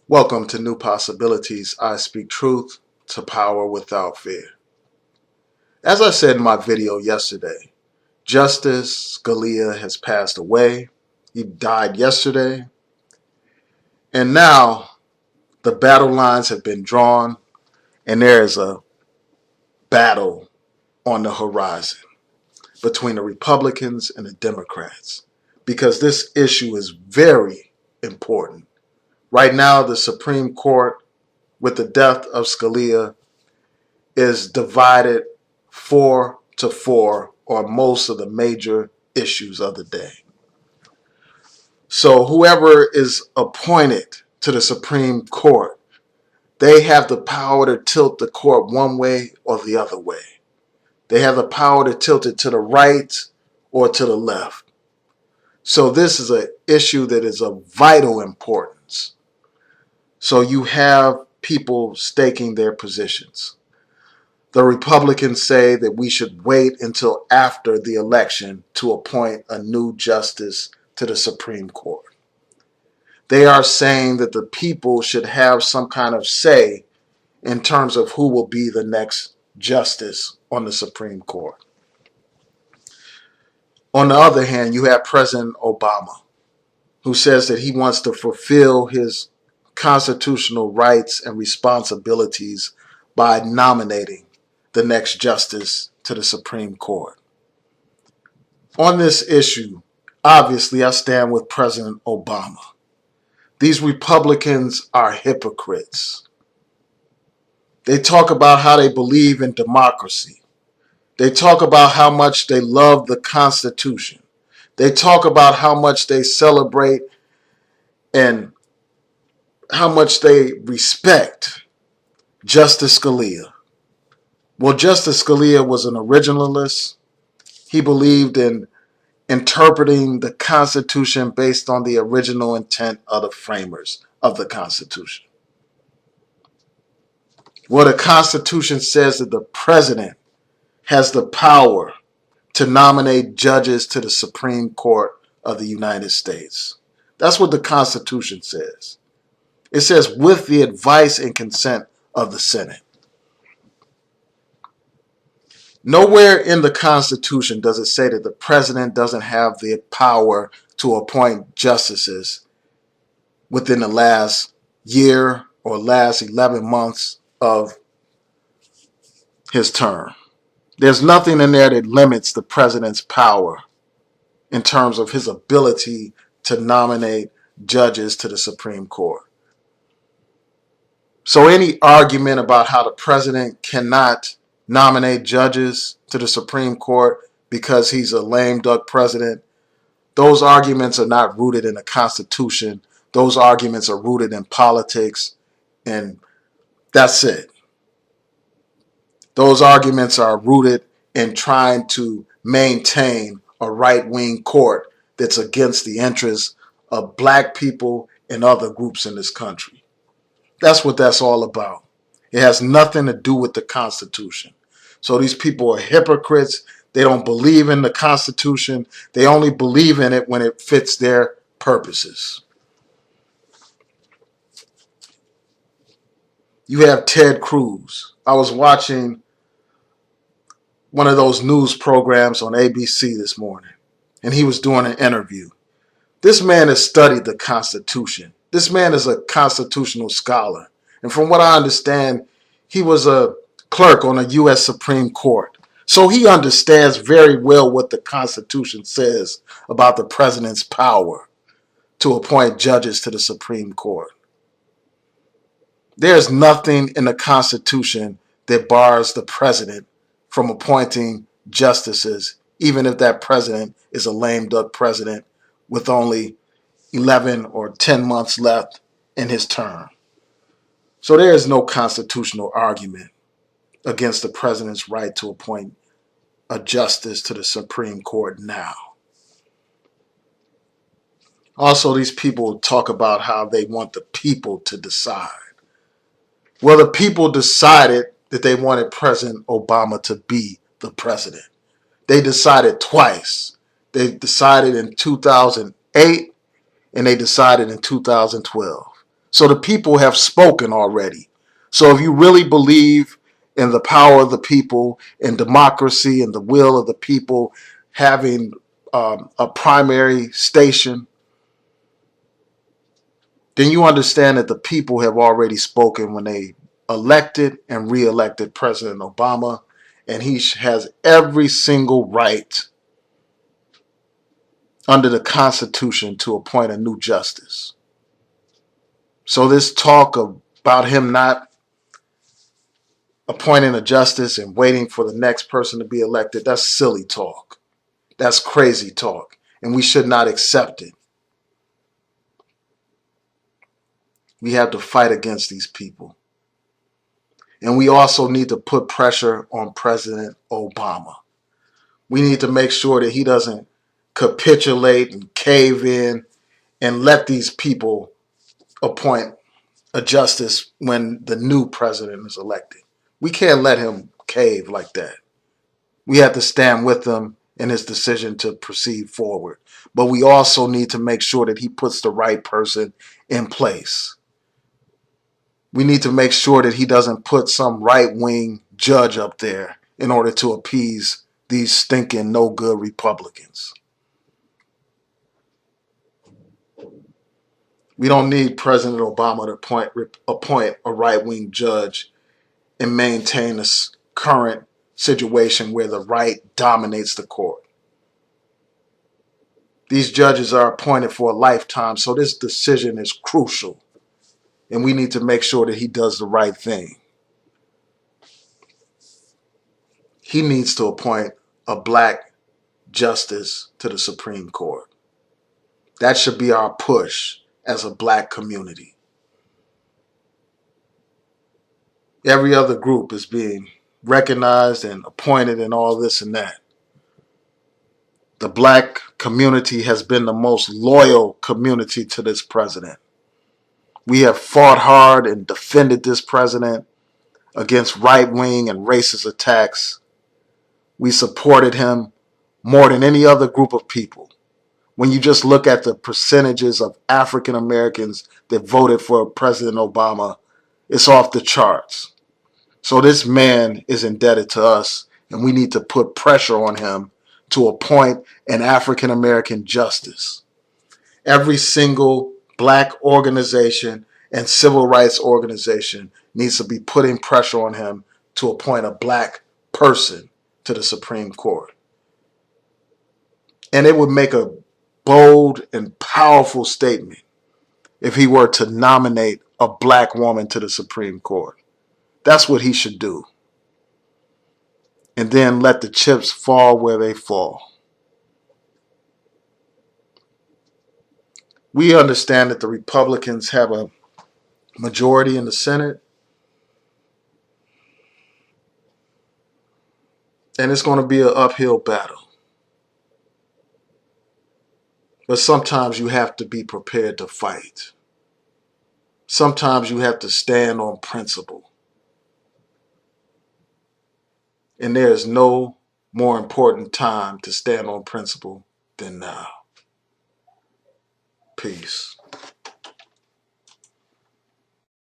Welcome to New Possibilities. I speak truth to power without fear. As I said in my video yesterday, Justice Scalia has passed away. He died yesterday. And now the battle lines have been drawn and there is a battle on the horizon between the Republicans and the Democrats because this issue is very important. Right now, the Supreme Court, with the death of Scalia, is divided 4-4 on most of the major issues of the day. So whoever is appointed to the Supreme Court, they have the power to tilt the court one way or the other way. They have the power to tilt it to the right or to the left. So this is an issue that is of vital importance. So you have people staking their positions. The Republicans say that we should wait until after the election to appoint a new justice to the Supreme Court. They are saying that the people should have some kind of say in terms of who will be the next justice on the Supreme Court. On the other hand, you have President Obama, who says that he wants to fulfill his constitutional rights and responsibilities by nominating the next justice to the Supreme Court. On this issue, obviously, I stand with President Obama. These Republicans are hypocrites. They talk about how they believe in democracy. They talk about how much they love the Constitution. They talk about how much they celebrate and how much they respect Justice Scalia. Well, Justice Scalia was an originalist. He believed in interpreting the Constitution based on the original intent of the framers of the Constitution. Well, the Constitution says that the president has the power to nominate judges to the Supreme Court of the United States. That's what the Constitution says. It says with the advice and consent of the Senate. Nowhere in the Constitution does it say that the president doesn't have the power to appoint justices within the last year or last 11 months of his term. There's nothing in there that limits the president's power in terms of his ability to nominate judges to the Supreme Court. So any argument about how the president cannot nominate judges to the Supreme Court because he's a lame duck president, those arguments are not rooted in the Constitution. Those arguments are rooted in politics, and that's it. Those arguments are rooted in trying to maintain a right-wing court that's against the interests of black people and other groups in this country. That's what that's all about. It has nothing to do with the Constitution. So these people are hypocrites. They don't believe in the Constitution. They only believe in it when it fits their purposes. You have Ted Cruz. I was watching one of those news programs on ABC this morning, and he was doing an interview. This man has studied the Constitution. This man is a constitutional scholar. And from what I understand, he was a clerk on the U.S. Supreme Court. So he understands very well what the Constitution says about the president's power to appoint judges to the Supreme Court. There's nothing in the Constitution that bars the president from appointing justices, even if that president is a lame duck president with only 11 or 10 months left in his term. So there is no constitutional argument against the president's right to appoint a justice to the Supreme Court now. Also, these people talk about how they want the people to decide. Well, the people decided that they wanted President Obama to be the president. They decided twice. They decided in 2008 and they decided in 2012. So the people have spoken already. So if you really believe in the power of the people, in democracy, and the will of the people having a primary station, then you understand that the people have already spoken when they elected and re-elected President Obama, and he has every single right under the Constitution to appoint a new justice. So this talk about him not appointing a justice and waiting for the next person to be elected, that's silly talk. That's crazy talk, and we should not accept it. We have to fight against these people. And we also need to put pressure on President Obama. We need to make sure that he doesn't capitulate and cave in and let these people appoint a justice when the new president is elected. We can't let him cave like that. We have to stand with him in his decision to proceed forward. But we also need to make sure that he puts the right person in place. We need to make sure that he doesn't put some right-wing judge up there in order to appease these stinking no-good Republicans. We don't need President Obama to appoint a right-wing judge and maintain this current situation where the right dominates the court. These judges are appointed for a lifetime, so this decision is crucial. And we need to make sure that he does the right thing. He needs to appoint a black justice to the Supreme Court. That should be our push as a black community. Every other group is being recognized and appointed and all this and that. The black community has been the most loyal community to this president. We have fought hard and defended this president against right-wing and racist attacks. We supported him more than any other group of people. When you just look at the percentages of African Americans that voted for President Obama, it's off the charts. So this man is indebted to us, and we need to put pressure on him to appoint an African American justice. Every single black organization and civil rights organization needs to be putting pressure on him to appoint a black person to the Supreme Court. And it would make a bold and powerful statement if he were to nominate a black woman to the Supreme Court. That's what he should do. And then let the chips fall where they fall. We understand that the Republicans have a majority in the Senate. And it's going to be an uphill battle. But sometimes you have to be prepared to fight. Sometimes you have to stand on principle. And there is no more important time to stand on principle than now. Peace.